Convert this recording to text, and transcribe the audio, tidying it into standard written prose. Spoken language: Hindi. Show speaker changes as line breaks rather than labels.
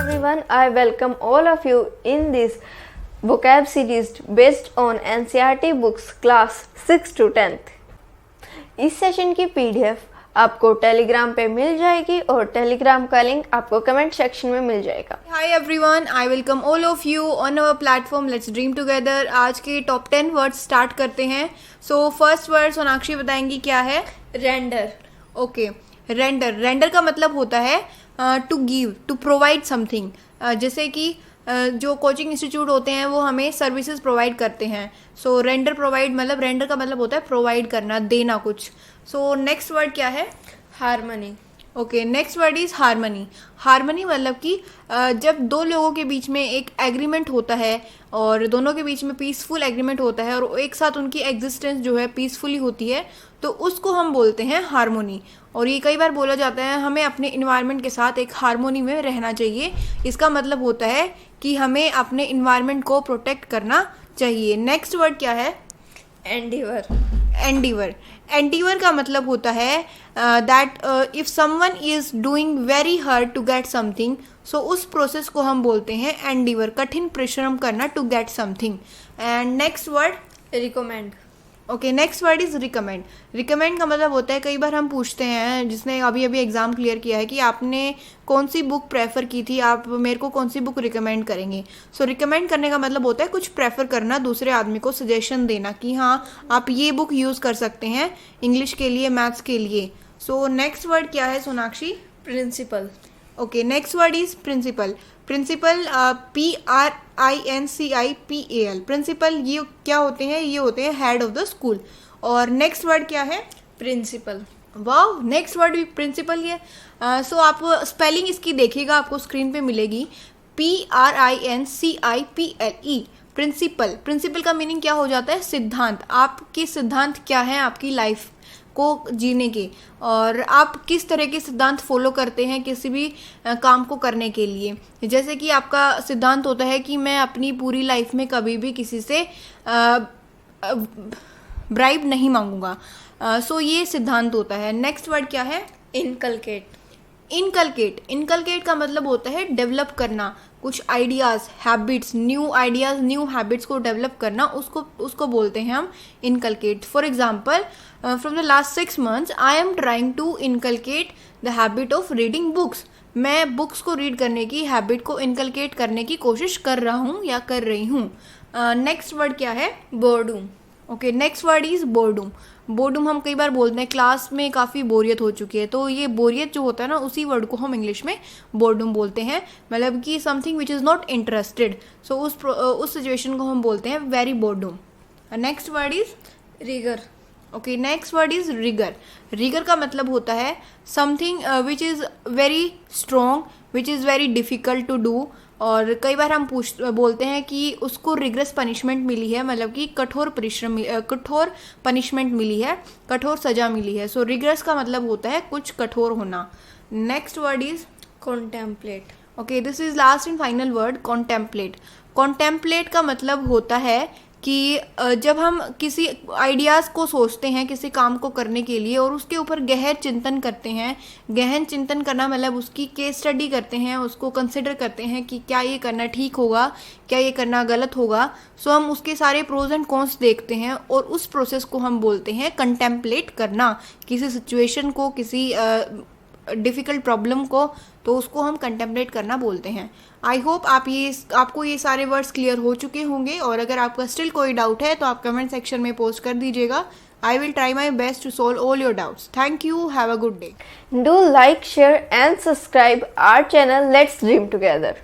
everyone, I welcome all of you in this vocab series based on NCERT books class 6 to 10th. इस सेशन की पीडीएफ आपको टेलीग्राम पे मिल जाएगी और टेलीग्राम का लिंक आपको कमेंट सेक्शन में मिल जाएगा.
Hi everyone, I welcome all of you on our platform Let's Dream Together. आज के टॉप 10 वर्ड्स स्टार्ट करते हैं. सो फर्स्ट वर्ड सोनाक्षी बताएंगी क्या है?
रेंडर.
Okay, render. रेंडर का मतलब होता है to give, to provide something. जैसे कि जो कोचिंग इंस्टीट्यूट होते हैं वो हमें सर्विसेज प्रोवाइड करते हैं. सो रेंडर प्रोवाइड मतलब रेंडर का मतलब होता है प्रोवाइड करना, देना कुछ. सो नेक्स्ट वर्ड क्या है?
Harmony.
Okay, next word is harmony. Harmony मतलब कि जब दो लोगों के बीच में एक एग्रीमेंट होता है और दोनों के बीच में पीसफुल एग्रीमेंट होता है और एक साथ उनकी एग्जिस्टेंस जो है पीसफुली होती है, तो उसको हम बोलते हैं हार्मोनी. और ये कई बार बोला जाता है हमें अपने इन्वायरमेंट के साथ एक हार्मोनी में रहना चाहिए. इसका मतलब होता है कि हमें अपने इन्वायरमेंट को प्रोटेक्ट करना चाहिए. नेक्स्ट वर्ड क्या है?
एंडीवर.
एंडीवर. एंडीवर का मतलब होता है that if someone is doing very hard to get something, so उस प्रोसेस को हम बोलते हैं एंडीवर, कठिन परिश्रम करना to get something. And next word?
Recommend.
Okay, next word is recommend. Recommend का मतलब होता है, कई बार हम पूछते हैं जिसने अभी अभी एग्जाम क्लियर किया है कि आपने कौन सी बुक प्रेफर की थी, आप मेरे को कौन सी बुक रिकमेंड करेंगे. सो रिकमेंड करने का मतलब होता है कुछ प्रेफर करना, दूसरे आदमी को सजेशन देना कि हाँ आप ये बुक यूज़ कर सकते हैं इंग्लिश के लिए, मैथ्स के लिए. सो नेक्स्ट वर्ड क्या है Sonakshi?
Principal.
Okay, next word is principal. Principal PRINCIPAL. Principal ये क्या होते हैं? ये होते हैं हेड ऑफ द स्कूल. और नेक्स्ट वर्ड क्या है?
प्रिंसिपल.
वाह, नेक्स्ट वर्ड भी प्रिंसिपल ही है. सो आप स्पेलिंग इसकी देखिएगा, आपको स्क्रीन पे मिलेगी. PRINCIPLE. प्रिंसिपल. प्रिंसिपल का मीनिंग क्या हो जाता है? सिद्धांत. आपके सिद्धांत क्या है आपकी लाइफ को जीने के, और आप किस तरह के सिद्धांत फॉलो करते हैं किसी भी काम को करने के लिए. जैसे कि आपका सिद्धांत होता है कि मैं अपनी पूरी लाइफ में कभी भी किसी से ब्राइब नहीं मांगूंगा. सो ये सिद्धांत होता है. नेक्स्ट वर्ड क्या है?
इनकलकेट.
इनकलकेट. इनकलकेट का मतलब होता है डेवलप करना, कुछ ideas, habits, new ideas, new habits को डेवलप करना, उसको बोलते हैं हम inculcate. For example, from the last 6 months I am trying to inculcate the habit of reading books. मैं बुक्स को रीड करने की हैबिट को इनकलकेट करने की कोशिश कर रहा हूँ या कर रही हूँ. नेक्स्ट वर्ड क्या है?
Boredom.
Okay, next word is boredom. Boredom हम कई बार बोलते हैं क्लास में काफ़ी बोरियत हो चुकी है, तो ये बोरियत जो होता है ना, उसी वर्ड को हम इंग्लिश में बोर्डूम बोलते हैं. मतलब कि something which is not interested. So उस सिचुएशन को हम बोलते हैं very boredom. Next word is
rigour.
Okay, next word is rigour. Rigour का मतलब होता है something which is very strong, which is very difficult to do. और कई बार हम बोलते हैं कि उसको रिग्रेस पनिशमेंट मिली है, मतलब कि कठोर पनिशमेंट मिली है, कठोर सजा मिली है. सो रिग्रेस का मतलब होता है कुछ कठोर होना. Next word is
contemplate.
Okay, this is last and final word, contemplate. Contemplate का मतलब होता है कि जब हम किसी आइडियाज़ को सोचते हैं किसी काम को करने के लिए और उसके ऊपर गहन चिंतन करते हैं. गहन चिंतन करना मतलब उसकी केस स्टडी करते हैं, उसको कंसिडर करते हैं कि क्या ये करना ठीक होगा, क्या ये करना गलत होगा. सो हम उसके सारे प्रोज एंड कॉन्स देखते हैं और उस प्रोसेस को हम बोलते हैं कंटेम्पलेट करना. किसी सिचुएशन को, किसी डिफ़िकल्ट प्रॉब्लम को, तो उसको हम कंटेम्पलेट करना बोलते हैं. आई होप आपको ये सारे वर्ड्स क्लियर हो चुके होंगे, और अगर आपका स्टिल कोई डाउट है तो आप कमेंट सेक्शन में पोस्ट कर दीजिएगा. I will try my best to solve all your doubts. Thank you. Have a good day.
Do like, share and subscribe our channel Let's Dream Together.